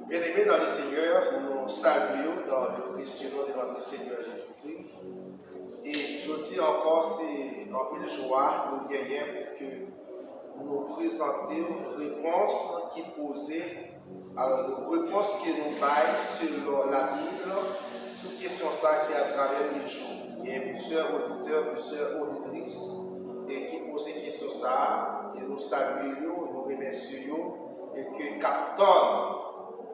Bien-aimés dans le Seigneur, nous saluons dans le précieux nom de notre Seigneur Jésus-Christ. Et je dis encore, c'est en une joie, nous gagnons que nous présentons une réponse qui posait, alors une réponse qui nous baille selon la Bible, sur question ça qui est à travers les jours. Il y a plusieurs auditeurs, plusieurs auditrices et qui posent ces questions ça, et nous saluons, nous remercions, et que captons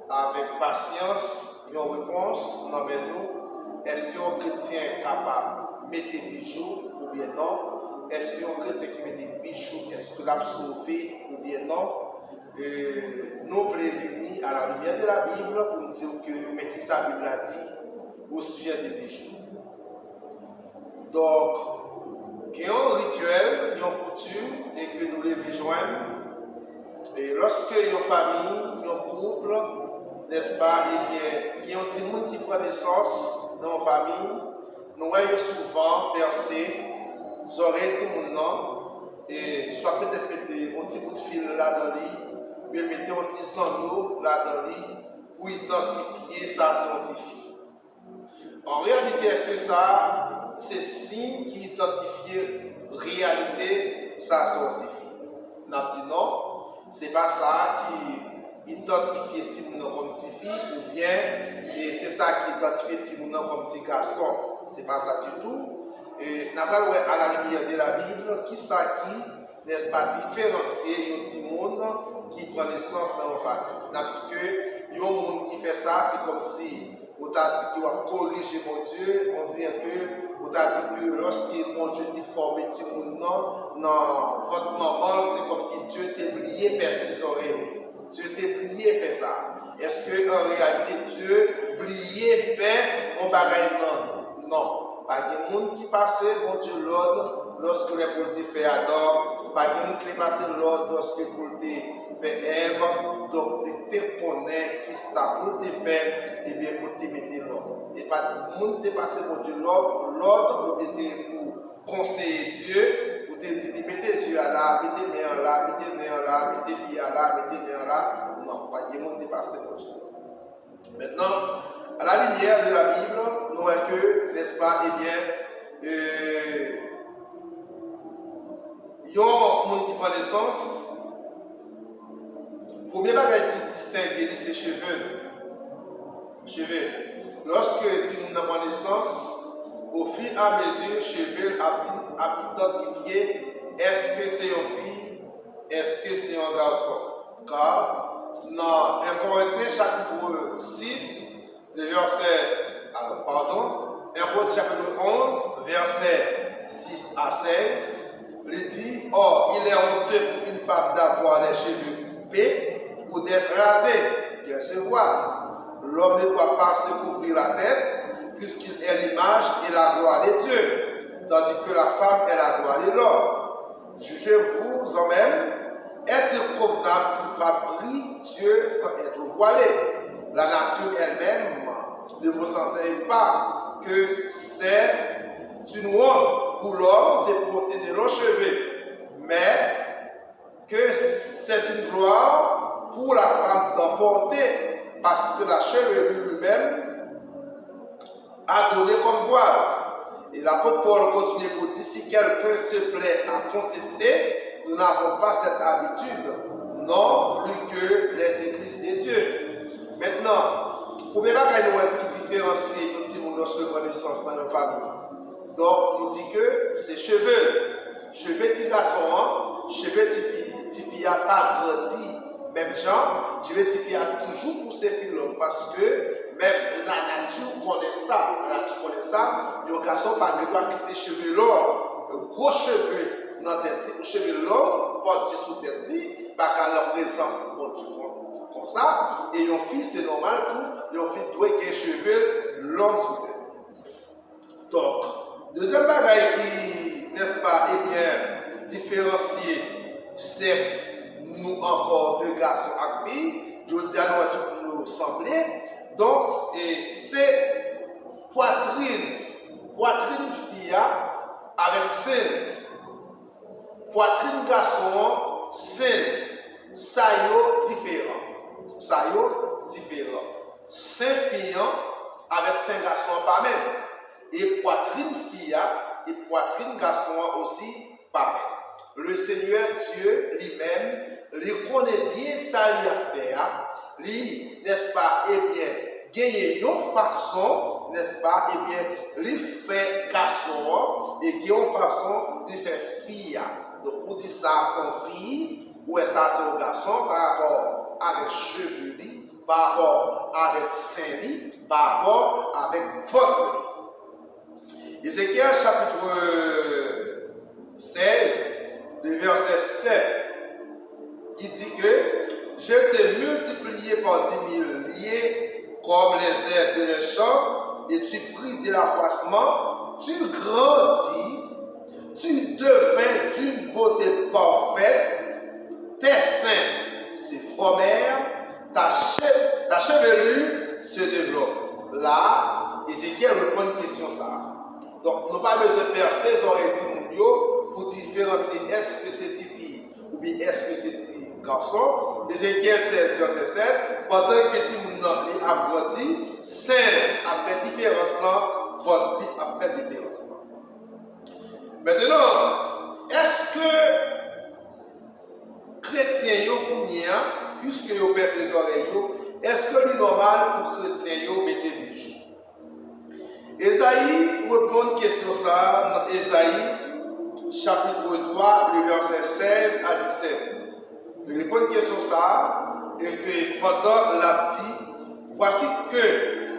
avec patience une réponse dans nous. Est-ce qu'un chrétien est capable de mettre des bijoux ou bien non? Est-ce qu'un chrétien qui met des bijoux, est-ce qu'il a sauvé ou bien non? Nous voulons venir à la lumière de la Bible pour nous dire que, mais qui sa Bible a dit au sujet des bijoux. Donc, il y a un rituel, il y a une coutume et que nous les rejoignons. Et lorsque il y a une famille, un couple, n'est-ce pas, eh bien, qui ont des gens qui prennent naissance dans la famille, nous voyons souvent percer les oreilles de gens, et soit peut-être mettre un petit bout de fil là dans lui, ou mettre un petit anneau là dans lui, pour identifier sa scientifique. En réalité, est-ce que ça, c'est signe qui identifie réalité sa scientifique? Nous avons dit non, c'est pas ça qui identifie Timoun comme petit fille ou bien et c'est ça qui identifie Timoun comme petit garçon. C'est pas ça du tout. Et nous avons à la lumière de la Bible qui ça qui, n'est-ce pas, différencier un Timoun qui prend naissance dans la famille. Nous avons dit que un monde qui fait ça, c'est comme si on t'a dit qu'il va corriger mon Dieu, on dit que on t'a dit que lorsque mon Dieu t'a formé Timoun dans votre maman, c'est comme si Dieu t'a oublié par ses oreilles. Dieu t'a oublié faire ça. Est-ce que en réalité Dieu oublié fait un bagage non? Non. Pas de monde qui passait mon Dieu l'ordre lorsque les pour te faire Adam, pas de monde qui passait l'ordre lorsque pour te faire Ève. Donc tu te connais qui ça pour te faire et bien pour te mettre l'ordre. Et pas de monde qui passé mon Dieu l'ordre pour pour conseiller Dieu. Pour te dire, mettez les yeux là, mettez les mains là, mettez les mains là, mettez les pieds là, mettez les mains là. Non, pas de monde dépassé mon Dieu. Maintenant, à la lumière de la Bible, nous voyons que, n'est-ce pas, eh bien, il y a un monde qui prend naissance. Le premier bagage qui distingue, c'est ses cheveux. Cheveux. Lorsque tu prend naissance, au fur et à mesure, cheveux a identifié est-ce que c'est une fille, est-ce que c'est un garçon. Car dans 1 Corinthiens chapitre 6, le verset, 1 Corinthiens chapitre 11, verset 6 à 16, il dit, or, il est honteux pour une femme d'avoir les cheveux coupés ou d'être rasée, qu'elle se voit. L'homme ne doit pas se couvrir la tête, puisqu'il est l'image et la gloire de Dieu, tandis que la femme est la gloire de l'homme. Jugez-vous en même, est-il convenable qu'une femme prie Dieu sans être voilée? La nature elle-même ne vous enseigne pas que c'est une honte pour l'homme de porter de longs cheveux, mais que c'est une gloire pour la femme d'en porter, parce que la chevelure lui-même a donné comme voile. Et l'apôtre Paul continue pour dire, si quelqu'un se plaît à contester, nous n'avons pas cette habitude, non plus que les églises de Dieu. Maintenant, premier bagage qui différencie nous lorsque nous prenons naissance dans nos familles. Donc, nous dit que c'est cheveux. Cheveux de garçon, cheveux de fille n'a pas grandi. Même genre, cheveux de fille a toujours poussé plus long parce que même la nature connaît ça. La nature connaît ça. Le garçon pas doit quitter cheveux longs, gros cheveux dans la tête. Les cheveux longs, portés sous tête, pas qu'à leur présence, comme ça. Et une fille, c'est normal tout. Une fille doit avoir des cheveux longs sous tête. Donc, deuxième bagaille qui, n'est-ce pas, eh bien, différencier sexe, nous encore deux garçons et filles, je dis à nous ressembler. Donc, c'est poitrine fille avec scène. Poitrine garçon, scène. Ça y est différent. différents. 5 filles avec 5 garçons pas même. Et poitrine fille et poitrine garçon aussi pas même. Le Seigneur Dieu lui-même, lui connaît bien ça lui a fait. Lui, n'est-ce pas, eh bien, gagner une façon, n'est-ce pas, eh bien, lui fait garçon et gagner une façon, lui fait fille. Donc, on dit ça sans fille, ou ça c'est un garçon par rapport avec cheveux, par rapport avec sein, par rapport avec votre. Ézéchiel chapitre 16, le verset 7, il dit que je t'ai multiplié par 10 000 liés comme les herbes de le champ, et tu pris de l'accroissement, tu grandis, tu devins d'une beauté parfaite, tes seins se formèrent, ta chevelure se développe. Là, Ézéchiel répond une question ça. Donc, nous n'avons pas besoin de percer les oreilles pour différencier est-ce que c'est une fille ou bien est-ce que c'est un garçon. Ézéchiel 16, verset 7, pendant que tu as grandi, sein a fait différence là, votre vie a fait différence là. Maintenant, est-ce que chrétiens ou bien, puisque vous percez les oreilles, est-ce que c'est normal pour chrétiens de mettre des bijoux? Ésaïe répond une question ça dans Ésaïe chapitre 3, le verset 16 à 17. Il répond une question ça et que pendant la dit, voici que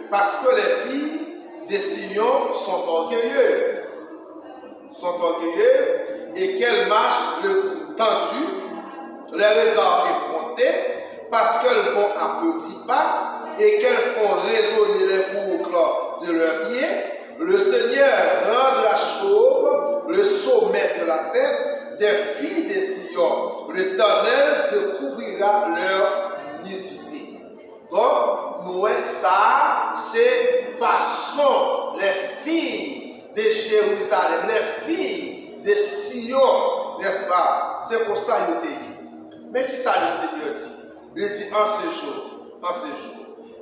parce que les filles des Sion sont orgueilleuses et qu'elles marchent le cou tendu, les regards effrontés, parce qu'elles vont à petits pas et qu'elles font résonner les boucles de leurs pieds, le Seigneur rend la chauve le sommet de la tête des filles des Sion. L'Éternel découvrira leur nudité. Donc, nous, ça, c'est façon les filles de Jérusalem, les filles de Sion, n'est-ce pas? C'est pour ça qu'ils étaient. Mais qui ça le Seigneur dit? Il dit en ce jour.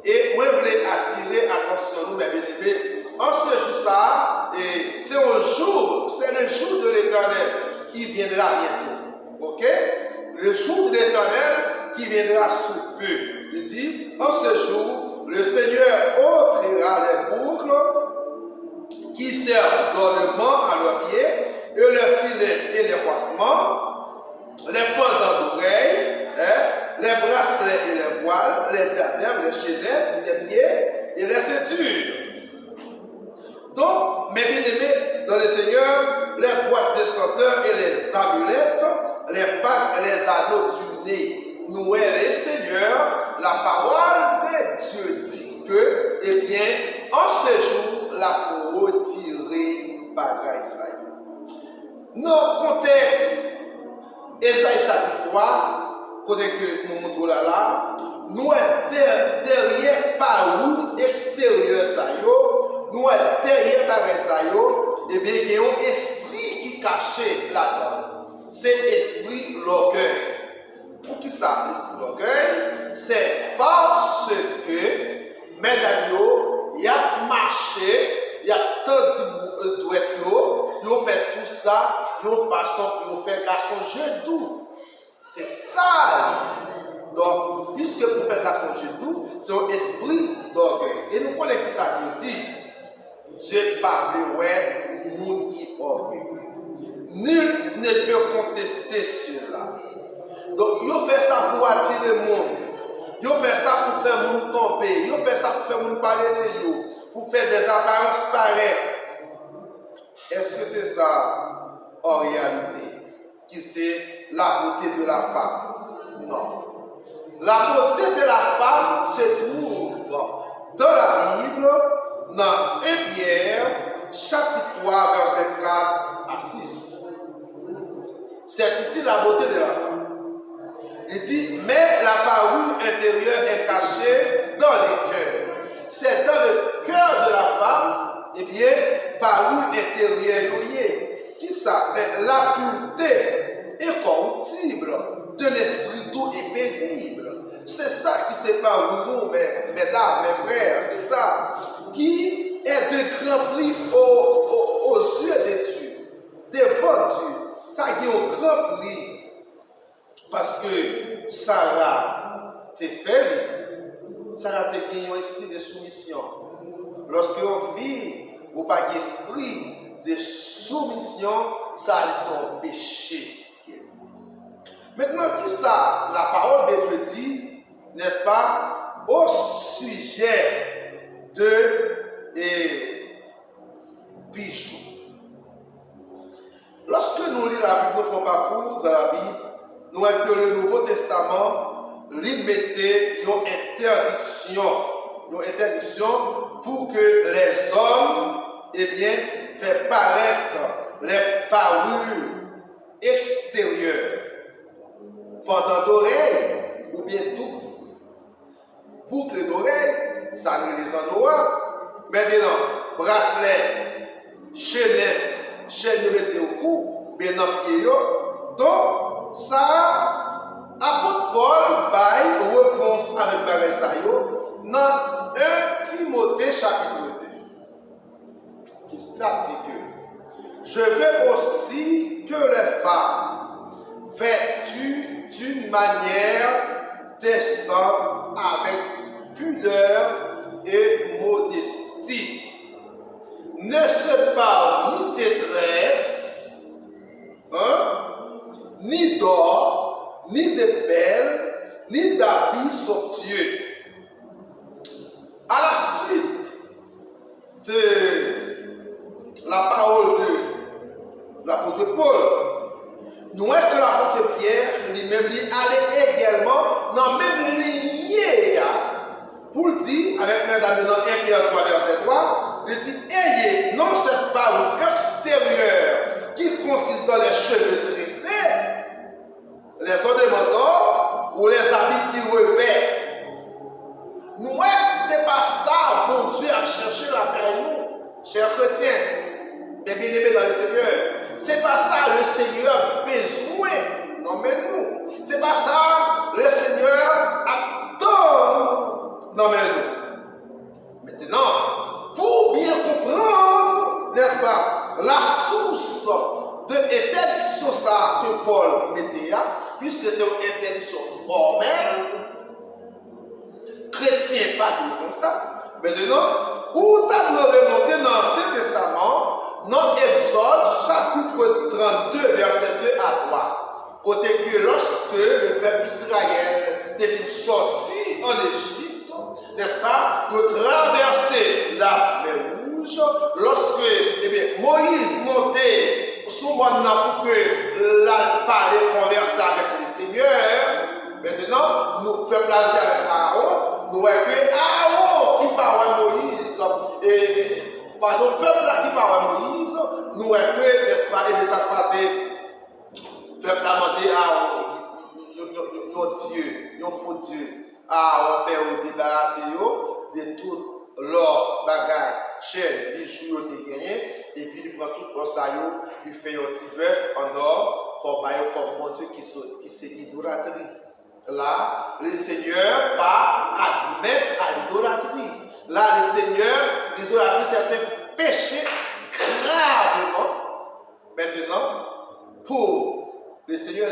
Et moi, je voulais attirer attention nous, mes bien-aimés. En ce jour, ça, c'est un jour, c'est le jour de l'Éternel qui viendra bientôt. Ok? Le jour de l'Éternel qui viendra sous peu. Il dit, en ce jour, le Seigneur ôtera les boucles qui servent d'ornement à leurs pieds, et les filets et les croissements, les pendants d'oreilles, les bracelets et les voiles, les diadèmes, les chaînettes, les pieds et les ceintures. Donc, mes bien-aimés dans le Seigneur, les boîtes de senteurs et les amulettes, les bagues et les anneaux du nez, nous est le Seigneur, la parole de Dieu dit que, eh bien, en ce jour, la pour retirer bagaille ça. Dans le contexte, Ésaïe chapitre 3, côté que nous montrons là, nous sommes derrière parou extérieur ça yo, nous sommes derrière bagaille ça yo, et bien il y a un esprit qui caché là-dedans. C'est l'esprit l'orgueil. Pour qui ça, l'esprit l'orgueil? C'est parce que, mesdames, il y a marché, il y a tant de douettes, ils ont fait tout ça, ils ont façon pour faire garçon genou. C'est ça, il dit. Donc, puisque pour faire garçon genou, c'est un esprit d'orgueil. Et nous connaissons qui ça Dieu dit. Dieu parle, ouais, monde qui orgueilleux. Nul ne peut contester cela. Donc, ils fait ça pour attirer le monde. Ils fait ça pour faire le monde tomber. Ils fait ça pour faire le monde parler de eux. Pour faire des apparences pareilles. Est-ce que c'est ça, en réalité, qui c'est la beauté de la femme? Non. La beauté de la femme se trouve dans la Bible, dans 1 Pierre, chapitre 3, verset 4 à 6. C'est ici la beauté de la femme. Il dit, mais la parure intérieure est cachée dans les cœurs. C'est dans le cœur de la femme, eh bien, parure intérieure, qui ça? C'est la pureté incorruptible de l'esprit doux et paisible. C'est ça qui sépare nous, mesdames, mes frères, c'est ça, qui est de grand prix aux yeux de Dieu, devant Dieu. Ça qui est au grand prix. Parce que Sarah te fait, Sarah te gagné un esprit de soumission. Lorsque on vit ou pas d'esprit de soumission, ça c'est son péché. Maintenant, qui ça, la parole de Dieu dit, n'est-ce pas, au sujet de bijoux. Lorsque nous lisons la Bible, nous faisons parcours dans la Bible, nous voyons que le Nouveau Testament lui mettait une interdiction pour que les hommes, eh bien, fassent paraître les parures extérieures pendant d'oreilles ou bien tout. Boucle d'oreilles, ça les endroits. Maintenant, bracelet, chaînette, chaîne de mettre au cou, bien dans le pied. Donc, ça, apôtre Paul baille réponse avec Barasayo dans 1 Timothée chapitre 2. Qui dit que je veux aussi que les femmes vêtues d'une manière décente avec pudeur et modestie ne se parlent ni détresse, ni d'or, ni de perles, ni d'habits somptueux. À la suite de la parole de l'apôtre Paul, nous voyons que l'apôtre Pierre lui-même allait également dans la même lignée pour le dire, avec mesdames dans 1 Pierre 3, verset 3, il dit, ayez non cette parole extérieure qui consiste dans les cheveux tressés, les ornements d'or ou les habits qui revêtent. Nous, c'est pas ça, mon Dieu, à chercher la terre, nous, chers chrétiens, mes bien-aimés dans le Seigneur. C'est pas ça, le Seigneur besoin. Non, mais nous. C'est pas ça, le Seigneur attend. Non, mais nous. Maintenant, pour bien comprendre, n'est-ce pas, la source de l'interdiction que Paul mettait là, puisque c'est une interdiction formelle, chrétien, pas de constat. Maintenant, où tu as remonté dans l'Ancien Testament, dans Exode, chapitre 32, verset 2 à 3. Côté que lorsque le peuple Israël était sorti en Égypte, n'est-ce pas, de traverser la mer Rouge, lorsque Moïse montait sous maintenant pour que la parler converser avec le Seigneur, maintenant, nous, peuple avec Aaron, nous voyons que Aaron qui parle à Moïse, pardon, peuple là qui parle à Moïse, nous voyons que, n'est-ce pas, et bien ça passe, peuple a demandé à un Dieu, un faux Dieu, on fait débarrasser de tout leur bagage, chaîne, bijoux, gagné, et puis il prend tout le ça, il fait un petit bœuf en or, comme mon Dieu qui c'est idolâtrie. Là, le Seigneur pas admettre à l'idolâtrie. Là, le Seigneur, l'idolâtrie, c'est un péché gravement. Maintenant, pour le Seigneur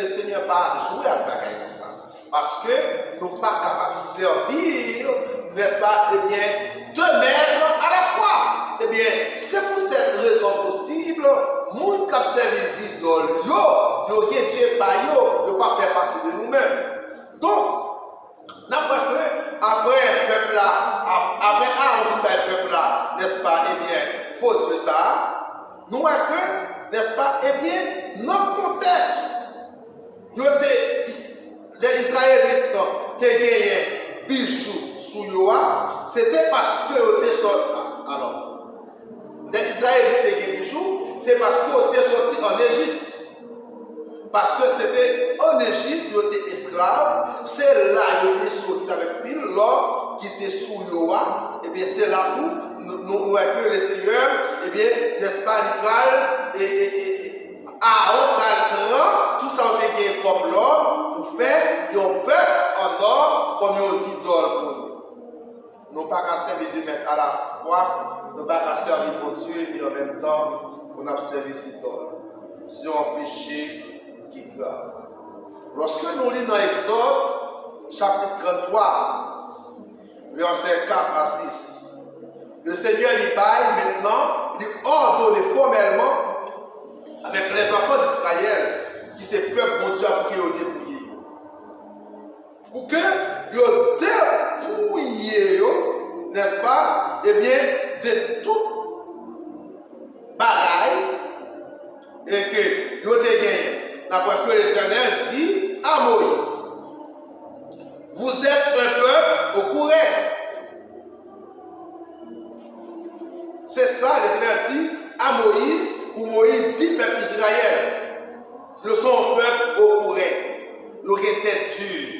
pas jouer à la bagaille comme ça. Parce que nous ne sommes pas capables de servir, n'est-ce pas, eh bien, deux maîtres à la fois. Eh bien, c'est pour cette raison possible, nous qui servent les idoles, yo, Dieu pas yo, ne pas faire partie de nous-mêmes. Donc, n'importe que après le peuple là, après Aaron le peuple là, n'est-ce pas, eh bien, faut dire ça, nous voyons que, n'est-ce pas, eh bien, dans le contexte, les Israélites ont gagné bijoux sous Yoa, c'était parce que ils étaient sortis. Alors, les Israélites ont gagné bijoux, c'est parce qu'ils étaient sortis en Égypte. Parce que c'était en Égypte, ils étaient esclaves, c'est là qu'ils étaient sortis avec pile l'or qui était sous Yoa, et bien c'est là où nous voyons que le Seigneur, et bien, n'est-ce pas, il parle, et Aaron prend tout ça, on a gagné comme l'or, pour faire un bœuf en or comme nos idoles pour nous. pas qu'à servir de mettre à la fois, nous pas qu'à servir pour Dieu et en même temps, on a servi si tôt. C'est un péché qui est grave. Lorsque nous lisons dans Exode, chapitre 33, versets 4 à 6, le Seigneur lui baille maintenant, lui ordonne formellement avec les enfants d'Israël, qui c'est peuple mon Dieu a pris au dépouiller. Pour que ils dépouillent, n'est-ce pas, eh bien, de tout bagaille et que ils ont gagné. D'après que l'Éternel dit à Moïse, vous êtes un peuple au courant. C'est ça, l'Éternel dit à Moïse, ou Moïse dit peuple Israël, ils sont un peuple au courant. Ils étaient durs.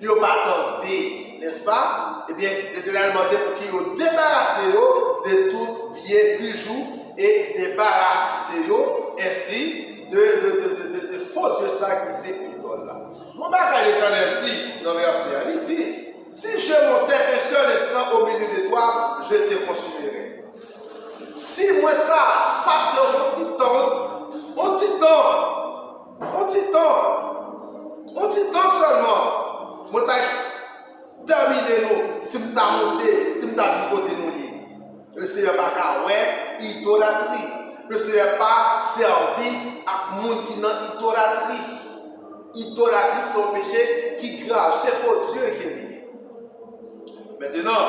Ils n'ont pas attendu, n'est-ce pas? Eh bien, l'Éternel a demandé pour qu'ils débarrassent de tout vieux bijoux et débarrassent ainsi de faux dieux ça qui c'est idole là. Mon bagage l'Éternel dit dans le verset, il dit, si je montais un seul instant au milieu de toi, je te consumerai. Si moi t'as passé un petit temps seulement, moi t'as terminé nous, si m'ta monté, si m'ta vu côté nous lié. Le Seigneur pas qu'à ouais, idolâtrie. Le Seigneur pas servi à monde qui n'a idolâtrie. Idolâtrie c'est un péché qui grave, c'est faux Dieu qui est lié. Maintenant,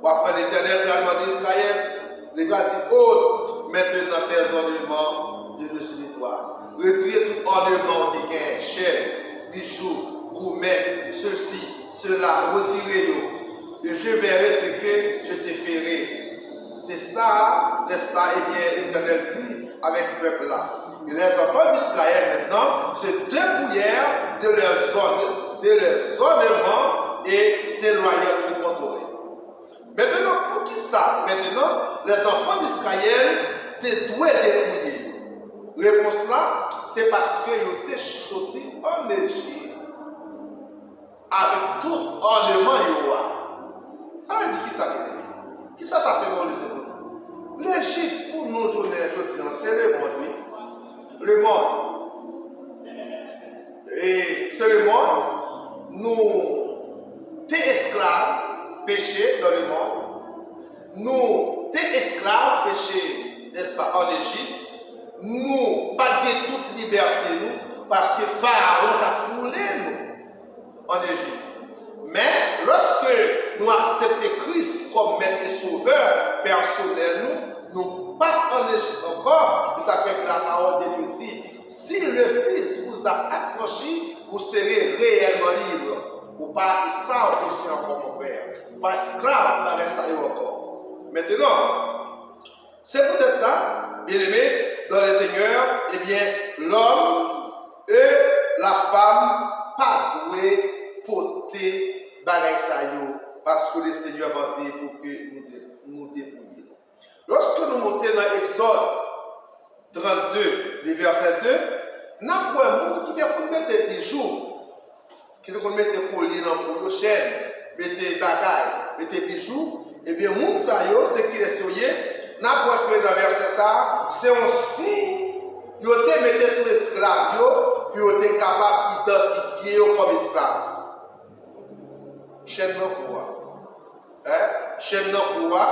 on va prendre l'Éternel réellement d'Israël. Les gars disent, ôte maintenant tes ornements de dessus de toi. Retirez tout ornement qui est chaîne, bijoux, gourmet, ceci, cela, retirez-le. Et je verrai ce que je te ferai. C'est ça, n'est-ce pas? Eh bien, l'Éternel dit avec le peuple là. Et les enfants d'Israël maintenant se dépouillèrent de leurs ornements et s'éloignèrent du contrôle. Maintenant, pour qui ça? Maintenant, les enfants d'Israël étaient dépouillés. Réponse là, c'est parce qu'ils étaient sortis en Égypte avec tout ornement Yoa. Ça veut dire qui ça? Qui ça symbolise? L'Égypte, pour nous, c'est le monde, oui. Le monde. Et c'est le monde. Nous, t'es esclaves, péchés dans le monde. Nous, t'es esclaves, péchés, n'est-ce pas, en Égypte. Nous, pas de toute liberté, nous, parce que Pharaon t'a foulé, nous, en Égypte. Mais lorsque nous acceptons Christ comme maître et sauveur personnel, nous pas en Égypte encore, ça fait que la parole de Dieu dit, si le Fils vous a affranchi, vous serez réellement libre. Ou pas esclave péché encore, mon frère. Ou pas esclave, pas rester encore. Maintenant, c'est peut-être ça, bien aimé, dans le Seigneur, eh bien, l'homme et la femme pas doués porter bagaille ça yo, parce que le Seigneur va dire pour que nous dépouillions. Lorsque nous montons dans Exode 32, le verset 2, nous avons un monde qui a mettre des bijoux, qui a mettre des colliers dans le chaîne, mettre des bagailles, mettre des bijoux, et bien, le monde ça yo, c'est qu'il est souillé, nous avons dans le verset ça, c'est un signe, ils ont été mis sur l'esclave, puis ils ont été capables d'identifier comme esclave. Chaîne dans quoi? Chaîne dans quoi?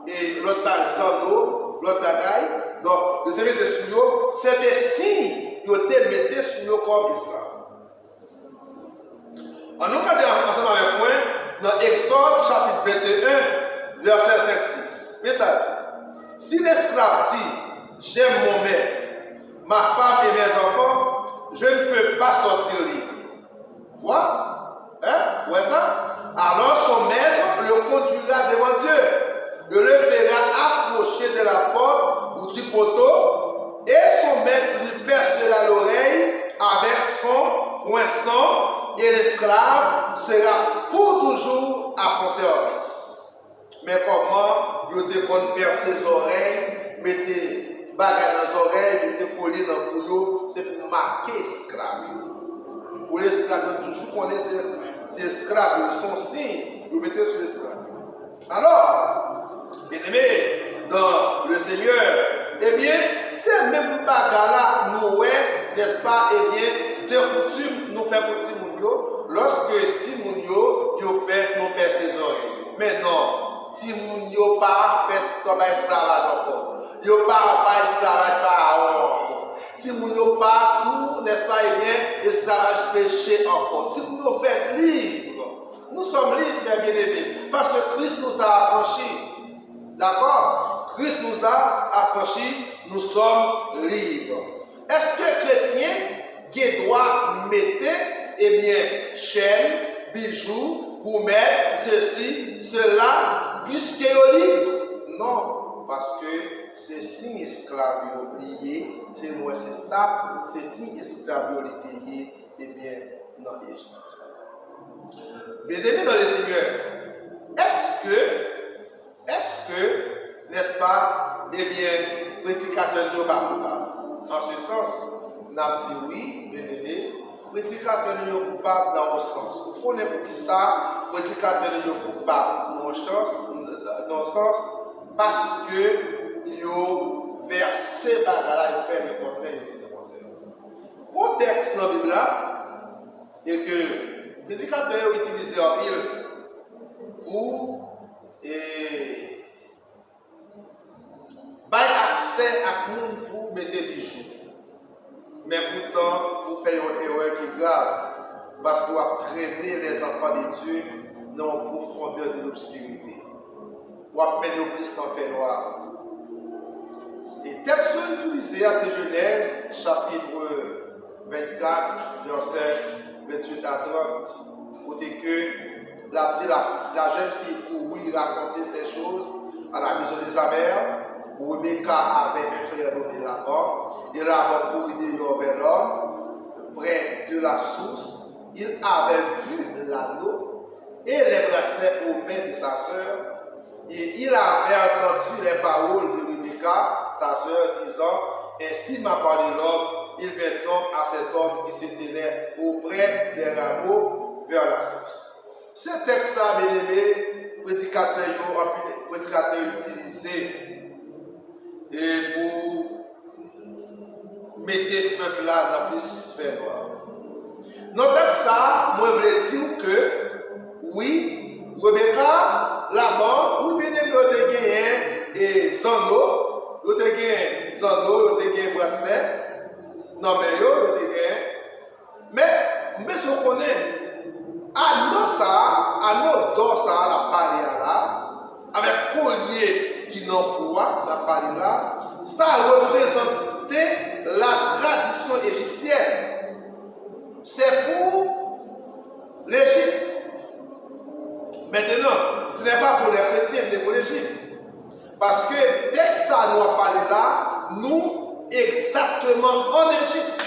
Et l'autre zando, l'autre bagaille. Donc, le témé de sous c'est des signes qui ont été mis sur nous comme esclaves. En nous regardant ensemble avec moi, dans Exode chapitre 21, verset 5-6. Mais ça dit, si l'esclave dit, j'aime mon maître, ma femme et mes enfants, je ne peux pas sortir libre. Voilà. Ouais ça? Alors son maître le conduira devant Dieu. Il le fera approcher de la porte ou du poteau et son maître lui percera l'oreille avec son poinçon et l'esclave sera pour toujours à son service. Mais comment il te percer ses oreilles, mettez bagages dans les oreilles, mettez collier dans le couillot, c'est pour marquer esclave. Pour l'esclave, toujours connaître ces esclaves, ils sont signes, vous mettez sur l'esclave. Alors, bien-aimés, dans le Seigneur, eh bien, c'est même bagarre nous, n'est-ce pas, eh bien, de coutume, nous faisons pour Timounio, lorsque Timounio, il fait nos pères ses oreilles. Mais non, Timounio pas fait son esclavage encore. Il pas esclavage pharaon encore. Timounio pas sous, n'est-ce pas, eh bien, esclavage péché encore. Timounio fait libre. Nous sommes libres, mes bien-aimés, parce que Christ nous a affranchis. D'accord? Christ nous a affranchis, nous sommes libres. Est-ce que chrétien qui doit mettre, eh bien, chaîne, bijoux, gourmet, ceci, cela, puisque est libre? Non, parce que c'est signe esclave oublié, c'est moi, c'est ça, c'est signe esclave oublié, eh bien, dans l'Égypte. Bien-aimés dans le Seigneur, est-ce que, n'est-ce pas, eh bien, prédicateur n'est pas coupable? En ce sens, nous avons dit oui, bien-aimés, prédicateur n'est coupable dans le sens. Vous prenez pour qui ça, prédicateur n'est coupable dans le sens, parce que il versé bagarre, il fait le contraire, il dit le contraire. Le contexte dans la Bible est que le prédicateur est utilisé en pile pour accès à monde pour mettre des bijoux. Mais pourtant, vous faites une erreur qui est grave, parce que vous traînez les enfants de Dieu dans la profondeur de l'obscurité. Vous mettez au plus dans le fait noir. Et texte utilisé à ces Genèse, chapitre 24, verset 28 à 30, côté que la jeune fille courut raconter ces choses à la maison de sa mère, où Rebecca avait un frère nommé Laban, et Laban courut dehors vers l'homme, près de la source. Il avait vu l'anneau et les bracelets aux mains de sa sœur, et il avait entendu les paroles de Rebecca, sa sœur, disant: ainsi m'a parlé l'homme. Il vint donc à cet homme qui se tenait auprès des rameaux vers la source. Ce texte, bien aimé, prédicateur utilisé et pour mettre le peuple là dans le sphère noire. Dans le texte, moi je voulais dire que oui, Rebecca, Laban, oui, bien aimé, il a gagné et Zando, il a gagné Zando, il a gagné bracelet. Non, mais yo, il a mais je connais. À nos dos, ça, la parole là, avec collier qui n'en quoi, la parole là, ça représentait la tradition égyptienne. C'est pour l'Égypte. Maintenant, ce n'est pas pour les chrétiens, c'est pour l'Égypte. Parce que dès que ça nous a parlé là, nous, exactement en Égypte,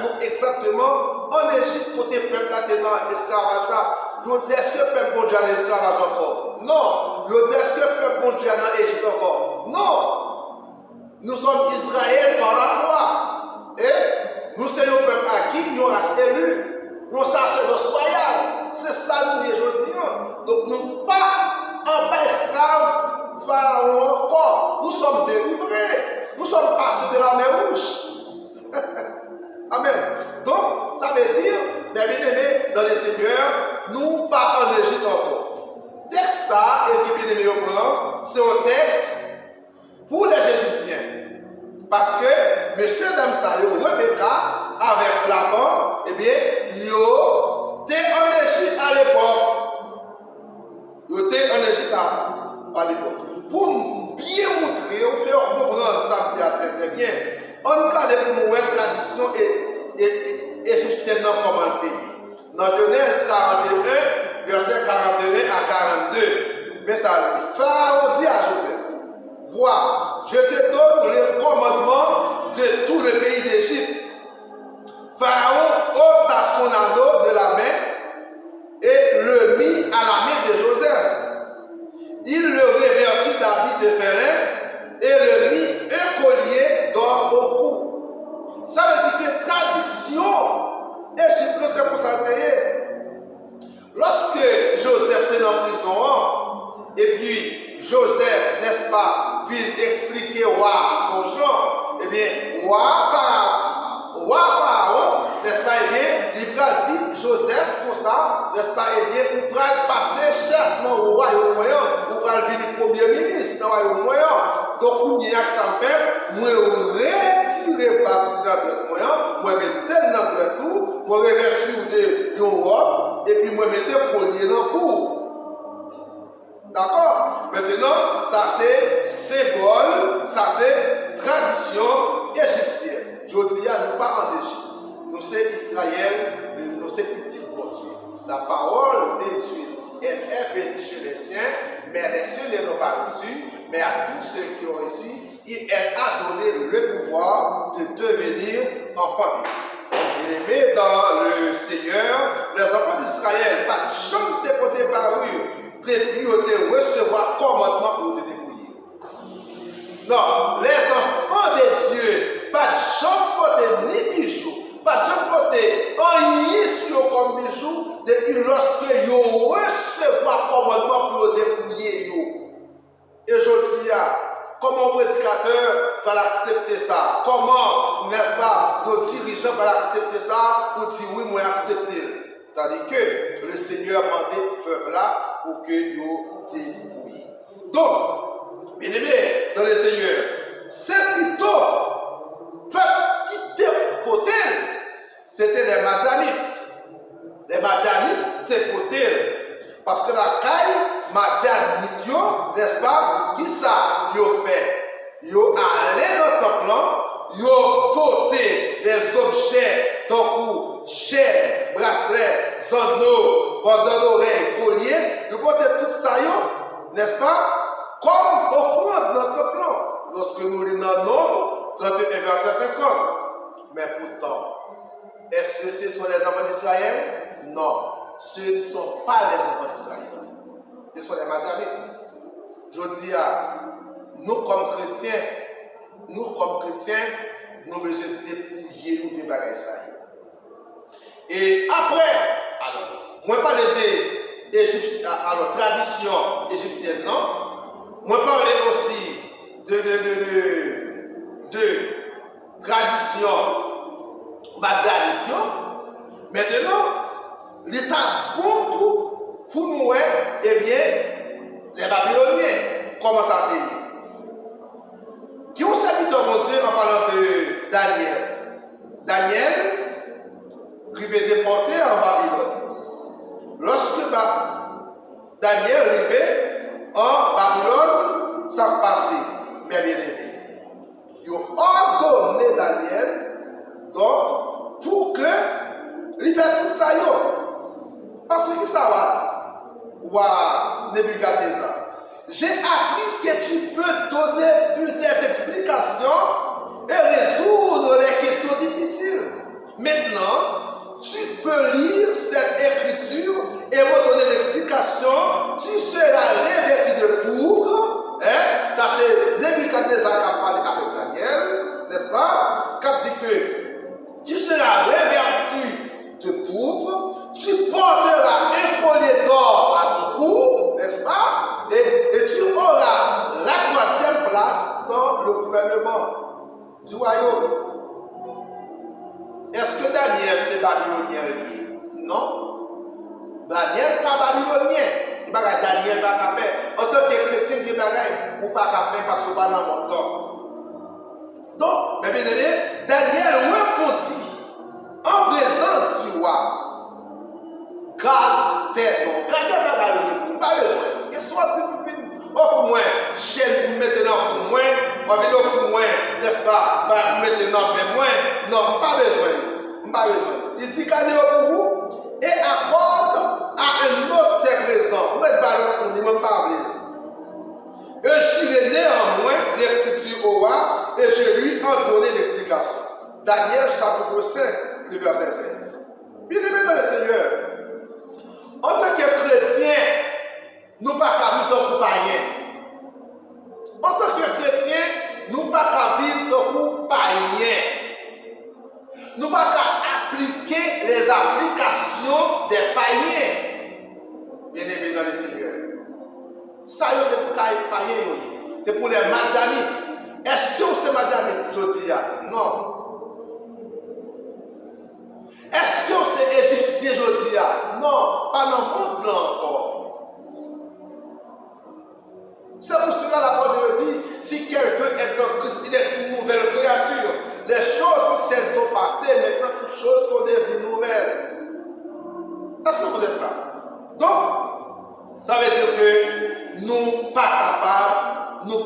nous exactement en Égypte, côté peuple là, dans l'esclavage là. Je dis, est-ce que le peuple bon Dieu a l'esclavage encore? Non. Je dis, est-ce que le peuple bon Dieu a dans l'Égypte encore? Non. Nous sommes Israël par la foi. Et nous sommes un peuple à qui nous sommes élus. Nous sommes sacerdoce royal. C'est ça nous aujourd'hui. Donc nous pas en bas esclaves, pharaon encore. Nous sommes délivrés. Nous sommes passés de la mer Rouge. Amen. Donc, ça veut dire, bien aimés, dans le Seigneur, nous pas en Égypte encore. Texte ça, et que bien aimé au plan, c'est un texte pour les Égyptiens. Parce que, monsieur Damsayo, Rebecca, avec Laban, eh bien, yo, t'es en Égypte à l'époque. Yo, t'es en Égypte à l'époque. Pour bien montrer, faire comprendre ça, très très bien. On regarde pour nous la tradition égyptienne comme le pays. Dans Genèse 41, verset 41 à 42, mais ça dit, Pharaon dit à Joseph: vois, je te donne le commandement de tout le pays d'Égypte. Pharaon ôta son anneau de la main et le mit à la main de Joseph. Il le revêtit d'habits de férin et le mit un collier d'or au cou. Ça veut dire que tradition égyptienne, c'est pour ça. Lorsque Joseph était en prison, Et puis, Joseph, n'est-ce pas, vient expliquer roi son genre. Eh bien, roi Pharaon, n'est-ce pas, eh bien, il a dit Joseph pour ça, n'est-ce pas, eh bien, il va passer chef dans le royaume moyen, il va devenir premier ministre dans le royaume moyen. Donc, il y a ça fait, moi, retirer par notre moyen, moi, mettre dans le tout, moi, revêtir de robe, et puis moi, mettre collier dans le cou. D'accord? Maintenant, ça c'est symbole, ça c'est tradition égyptienne. Je dis à nous pas en Égypte. Nous c'est Israël, nous c'est petit bon Dieu. La parole de Dieu dit, elle est venue chez les siens, mais les cieux ne l'ont pas reçue, mais à tous ceux qui ont reçu, elle a donné le pouvoir de devenir enfants. Bien-aimés dans le Seigneur, les enfants d'Israël, pas de chambre déportée par eux. Depuis de recevoir commandement pour te débrouiller. Non, les enfants de Dieu, pas de chambre portée ni bijoux, pas de chambre portée en sur comme bijoux, depuis lorsque ils recevoir commandement pour te débrouiller. Et je dis, comment un prédicateur va accepter ça? Comment, n'est-ce pas, nos dirigeants vont accepter ça pour dire oui, moi accepter? Tandis que le Seigneur m'a dit peuple là pour que nous débrouillons. Donc, bien aimé dans le Seigneur, c'est plutôt peuple qui dépotait, c'était les Madianites. Les Madianites dépotaient. Parce que la caille Madianite, n'est-ce pas, qui ça ils ont fait? Ils ont allé dans le temple, ils ont porté des objets donc chaînes, bracelets, anneaux, pendant l'oreille, collier, nous portons tout ça, n'est-ce pas? Comme offrande dans notre plan. Lorsque nous lisons dans Nombre 31 verset 50. Mais pourtant, est-ce que ce sont les enfants d'Israël? Non, ce ne sont pas les enfants d'Israël. Ce sont les Madianites. Je dis à nous comme chrétiens, nous avons besoin de dépouiller nous des bagages. Et après, alors, moi parler de tradition égyptienne, non? Moi parler aussi de tradition madianite. Maintenant, l'état bon tout pour nous, eh bien, les Babyloniens, comment ça dit? Qui ont serviteur mon Dieu en parlant de Daniel? Daniel, arrivé déporté en Babylone. Lorsque Daniel arrivé en Babylone, ça passait, mais bien aimé. Ils ont ordonné Daniel donc pour que il fait tout ça. Parce que ça va dire, waouh, Nebuchadnezzar, j'ai appris que tu peux donner des explications et résoudre les questions difficiles. Maintenant, tu peux lire cette écriture et me donner l'explication. Tu seras revêtu de pourpre. Ça, c'est Nebuchadnezzar qui a parlé avec Daniel, n'est-ce pas? Quand il dit que tu seras revêtu de pourpre, tu porteras un collier d'or à ton cou, n'est-ce pas? Et tu auras la troisième place dans le gouvernement du royaume. Est-ce que Daniel c'est babylonien lié? Non. Daniel pas babylonien. Il va Daniel pas faire. En tant que chrétien, il va ou pas faire parce que pas dans mon temps. Donc, mes bien-aimés, Daniel répondit en présence du roi. Garde tes noms. Gardez ma bagarre. Pas besoin. Que soit tu offre-moi chaîne maintenant pour moi. On va offre-moi, n'est-ce pas? Maintenant, mais moi, non, pas besoin. Pas besoin. Il dit gardez pour vous et accorde à un autre tes présents. Vous mettez pas pour nous, même pas et je suis néanmoins l'écriture au roi et je lui ai donné l'explication. Daniel chapitre 5, le verset 16. Bien aimé dans le Seigneur, en tant que chrétien, nous ne pouvons pas vivre comme païens. En tant que chrétien, nous ne pouvons pas vivre comme païens. Nous ne pouvons pas appliquer les applications des païens. Bien aimé dans le Seigneur. Ça, c'est pour les païens. C'est pour les Madianites. Est-ce que c'est Madianite, je dis? Non. Est-ce que c'est Égyptien, je dis? Non, pas dans le monde là encore. C'est pour cela la parole de Dieu dit, si quelqu'un est en Christ, il est une nouvelle créature. Les choses anciennes sont passées, maintenant toutes choses sont devenues nouvelles. Est-ce que vous êtes là? Donc, ça veut dire que nous pas capables de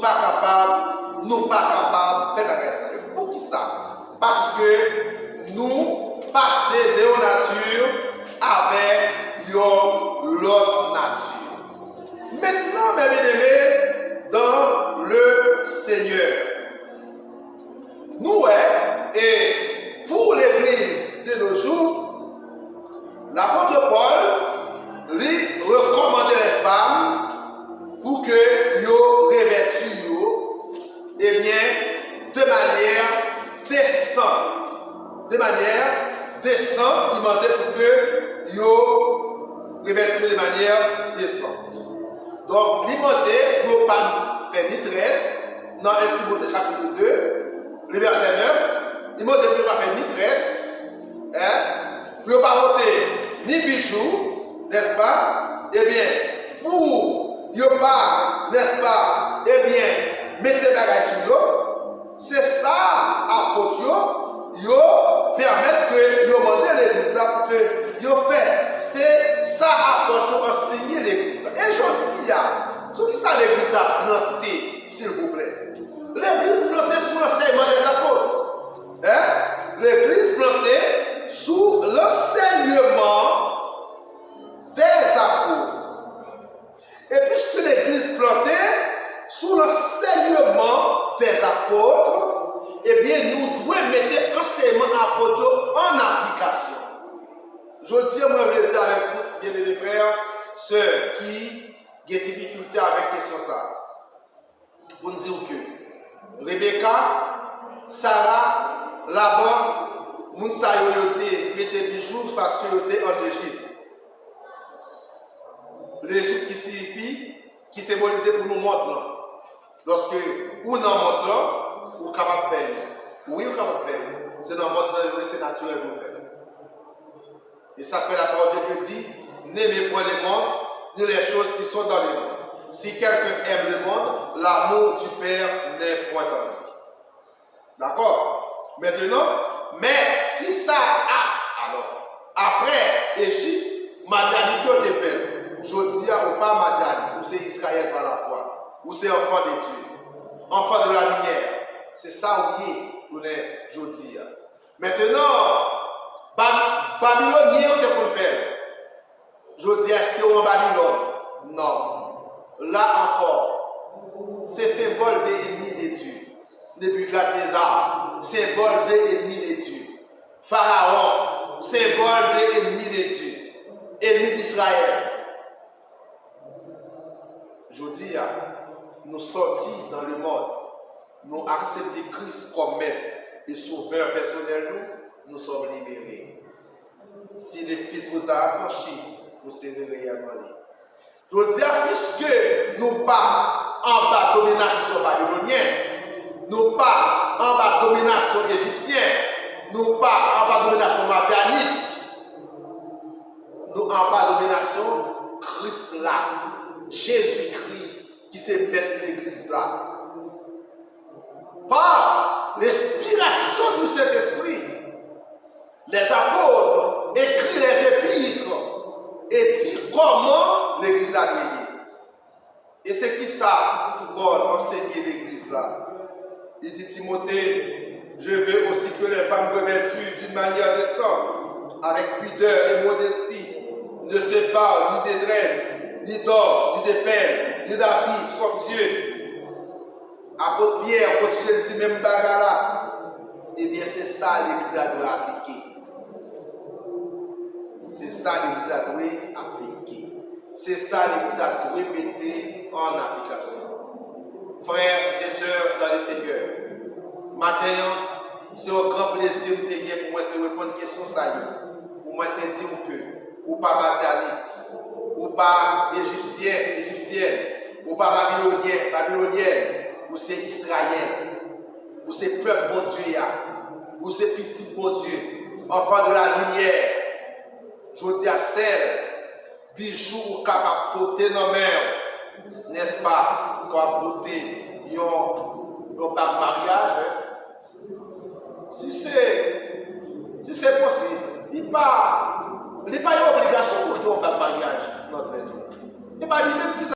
faire ça. Pour qui ça? Parce que nous passons de notre nature avec l'autre nature. Maintenant, mes bien-aimés, dans le Seigneur, nous, et pour l'Église de nos jours, l'apôtre Paul lui recommandait les femmes pour que yo revêtu eh bien, de manière décente. De manière décente, il demandait pour que yo revêtu de manière décente. Donc, il demandait pour ne pas faire ni tresse, dans 1 Timothée chapitre 2, le verset 9, il demandait pour ne pas faire ni tresse, pour ne pas porter ni bijoux, n'est-ce pas? Eh bien, pour ne pas, n'est-ce pas, eh bien, mettre des bagages sur eux, c'est ça, apôtre, yo permettre que yo monte l'église là, que yo fait, c'est ça, apôtre, enseigner l'église. Et je dis, ce qui ça l'église a planté, s'il vous plaît. L'église plantée sous l'enseignement des apôtres. L'église plantée sous l'enseignement des apôtres. Et puisque l'église plantée sous l'enseignement des apôtres, eh bien, nous devons mettre l'enseignement apôtre en application. Je dis, moi, je veux dire avec tous bien mes frères, ceux qui ont des difficultés avec la question ça. Pour nous dire que Rebecca, Sarah, Laban, Mounsa yote mettez bijoux parce que yote en Égypte. L'Égypte qui signifie, qui symbolise pour nous monde. Lorsque ou dans le monde là, ou capable de faire. Oui, ou capable de faire. C'est dans le monde là, c'est naturel pour faire. Et ça fait la parole de Dieu dit, n'aimez point le monde, ni les choses qui sont dans le monde. Si quelqu'un aime le monde, l'amour du Père n'est point en lui. D'accord? Maintenant, mais qui ça a alors? Après Égypte, Madianite ont fait. Jodia ou pas Madianite, ou c'est Israël par la foi, ou c'est enfant de Dieu, enfant de la lumière. C'est ça où il est Jodia. Maintenant, Babylone, il est pour le faire. Jodia, est-ce que en Babylone? Non. Là encore, c'est symbole des ennemis de Dieu. Nebuchadnezzar, symbole des ennemis de Dieu. Pharaon, symbole des ennemis de Dieu. Ennemis d'Israël. Je dis, nous sortis dans le monde, nous acceptons Christ comme maître et sauveur personnel, nous sommes libérés. Si le Fils vous a affranchis, vous serez réellement libres. Je veux dire, puisque nous pas en bas domination babylonienne, nous pas en bas domination égyptienne, nous pas en bas domination madianite, nous en bas domination Christ là, Jésus-Christ qui s'est mettre l'église là. Par l'inspiration du Saint-Esprit, les apôtres écrivent les épîtres et disent comment l'église a gagné. Et c'est qui ça, Paul, enseigner l'église là? Il dit Timothée, je veux aussi que les femmes revêtues d'une manière décente, avec pudeur et modestie, ne se parlent ni de dresse, ni d'or, ni de perles, ni d'habits somptueux. Apôtre Pierre continue de dire même bagarre. Eh bien, c'est ça l'église a dû appliquer. C'est ça l'église a dû appliquer. C'est ça l'église a dû mettre en application. Frères et sœurs dans le Seigneur, matin, c'est un grand plaisir pour moi de répondre à une question. Pour moi de dire que, ou pas madianite, ou pas égyptienne, ou ou pas babylonien, ou c'est Israël, ou c'est peuple bon Dieu, ou c'est petit bon Dieu, enfant de la lumière, je dis à celle, bijoux ou capable de porter dans la main, n'est-ce pas, comme porter un mariage, si c'est possible, il n'y a pas une obligation pour un mariage, notre maître. Il n'y a pas lui-même qui